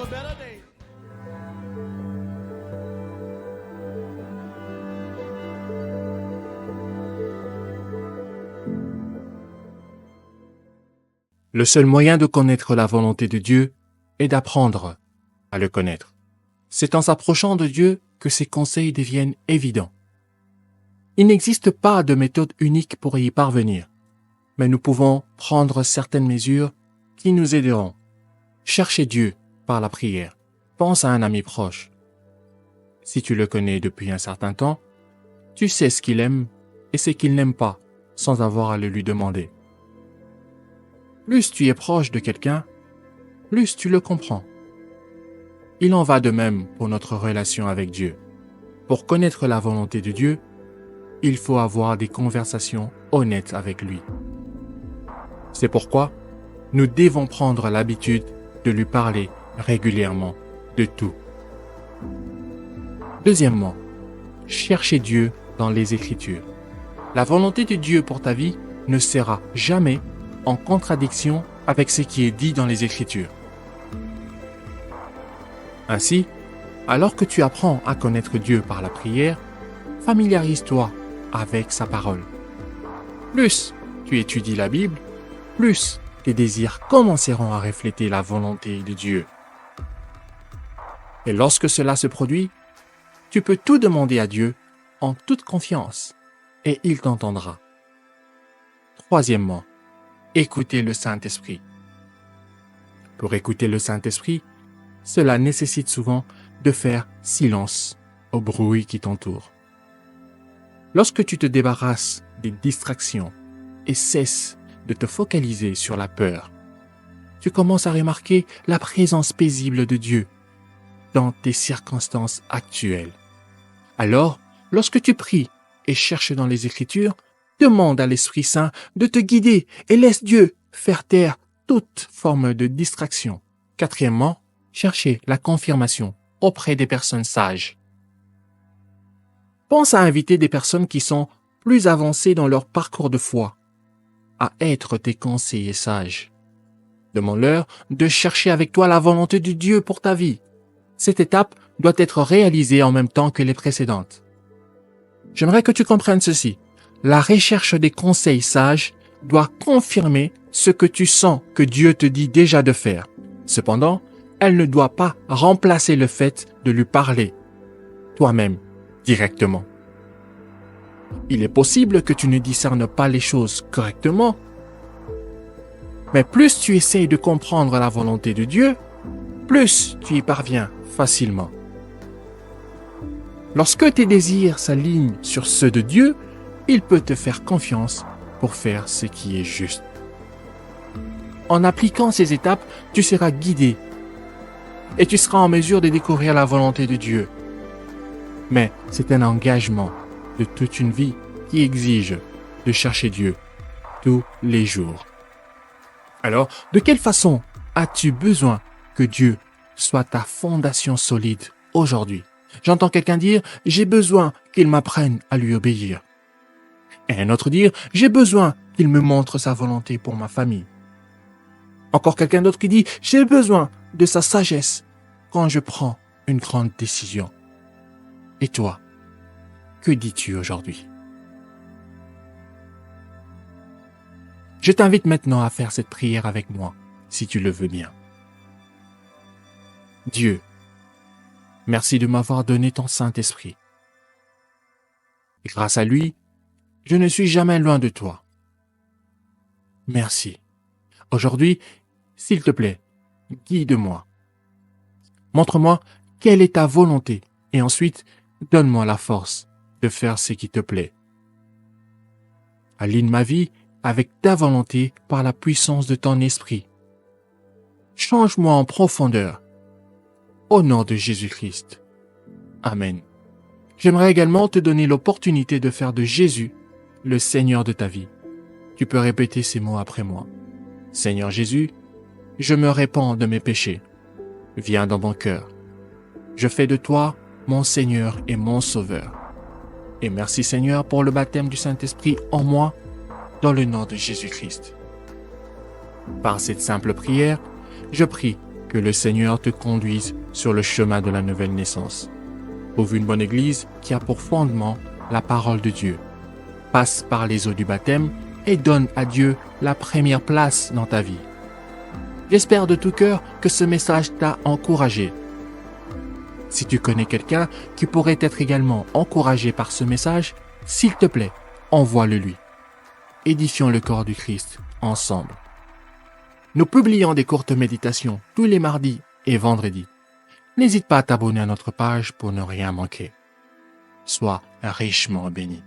a better day. Le seul moyen de connaître la volonté de Dieu est d'apprendre à le connaître. C'est en s'approchant de Dieu que ses conseils deviennent évidents. Il n'existe pas de méthode unique pour y parvenir, mais nous pouvons prendre certaines mesures qui nous aideront. Cherchez Dieu par la prière. Pense à un ami proche. Si tu le connais depuis un certain temps, tu sais ce qu'il aime et ce qu'il n'aime pas sans avoir à le lui demander. Plus tu es proche de quelqu'un, plus tu le comprends. Il en va de même pour notre relation avec Dieu. Pour connaître la volonté de Dieu, il faut avoir des conversations honnêtes avec lui. C'est pourquoi nous devons prendre l'habitude de lui parler régulièrement de tout. Deuxièmement, cherchez Dieu dans les Écritures. La volonté de Dieu pour ta vie ne sera jamais en contradiction avec ce qui est dit dans les Écritures. Ainsi, alors que tu apprends à connaître Dieu par la prière, familiarise-toi avec sa parole. Plus tu étudies la Bible, plus tes désirs commenceront à refléter la volonté de Dieu. Et lorsque cela se produit, tu peux tout demander à Dieu en toute confiance et il t'entendra. Troisièmement, écoutez le Saint-Esprit. Pour écouter le Saint-Esprit, cela nécessite souvent de faire silence au bruit qui t'entoure. Lorsque tu te débarrasses des distractions et cesses de te focaliser sur la peur, tu commences à remarquer la présence paisible de Dieu dans tes circonstances actuelles. Alors, lorsque tu pries et cherches dans les Écritures, demande à l'Esprit Saint de te guider et laisse Dieu faire taire toute forme de distraction. Quatrièmement, cherchez la confirmation auprès des personnes sages. Pense à inviter des personnes qui sont plus avancées dans leur parcours de foi, à être tes conseillers sages. Demande-leur de chercher avec toi la volonté de Dieu pour ta vie. Cette étape doit être réalisée en même temps que les précédentes. J'aimerais que tu comprennes ceci. La recherche des conseils sages doit confirmer ce que tu sens que Dieu te dit déjà de faire. Cependant, elle ne doit pas remplacer le fait de lui parler toi-même directement. Il est possible que tu ne discernes pas les choses correctement, mais plus tu essayes de comprendre la volonté de Dieu, plus tu y parviens facilement. Lorsque tes désirs s'alignent sur ceux de Dieu, il peut te faire confiance pour faire ce qui est juste. En appliquant ces étapes, tu seras guidé et tu seras en mesure de découvrir la volonté de Dieu. Mais c'est un engagement de toute une vie qui exige de chercher Dieu tous les jours. Alors, de quelle façon as-tu besoin que Dieu soit ta fondation solide aujourd'hui? J'entends quelqu'un dire « J'ai besoin qu'il m'apprenne à lui obéir ». Et un autre dire « J'ai besoin qu'il me montre sa volonté pour ma famille ». Encore quelqu'un d'autre qui dit « J'ai besoin de sa sagesse quand je prends une grande décision ». Et toi, que dis-tu aujourd'hui? Je t'invite maintenant à faire cette prière avec moi, si tu le veux bien. Dieu, merci de m'avoir donné ton Saint-Esprit. Et grâce à lui, je ne suis jamais loin de toi. Merci. Aujourd'hui, s'il te plaît, guide-moi. Montre-moi quelle est ta volonté et ensuite, donne-moi la force de faire ce qui te plaît. Aligne ma vie avec ta volonté par la puissance de ton esprit. Change-moi en profondeur. Au nom de Jésus-Christ. Amen. J'aimerais également te donner l'opportunité de faire de Jésus le Seigneur de ta vie. Tu peux répéter ces mots après moi. Seigneur Jésus, je me répands de mes péchés. Viens dans mon cœur. Je fais de toi mon Seigneur et mon Sauveur. Et merci Seigneur pour le baptême du Saint-Esprit en moi, dans le nom de Jésus-Christ. Par cette simple prière, je prie Que le Seigneur te conduise sur le chemin de la nouvelle naissance. Trouve une bonne église qui a pour fondement la parole de Dieu. Passe par les eaux du baptême et donne à Dieu la première place dans ta vie. J'espère de tout cœur que ce message t'a encouragé. Si tu connais quelqu'un qui pourrait être également encouragé par ce message, s'il te plaît, envoie-le lui. Édifions le corps du Christ ensemble. Nous publions des courtes méditations tous les mardis et vendredis. N'hésite pas à t'abonner à notre page pour ne rien manquer. Sois richement béni.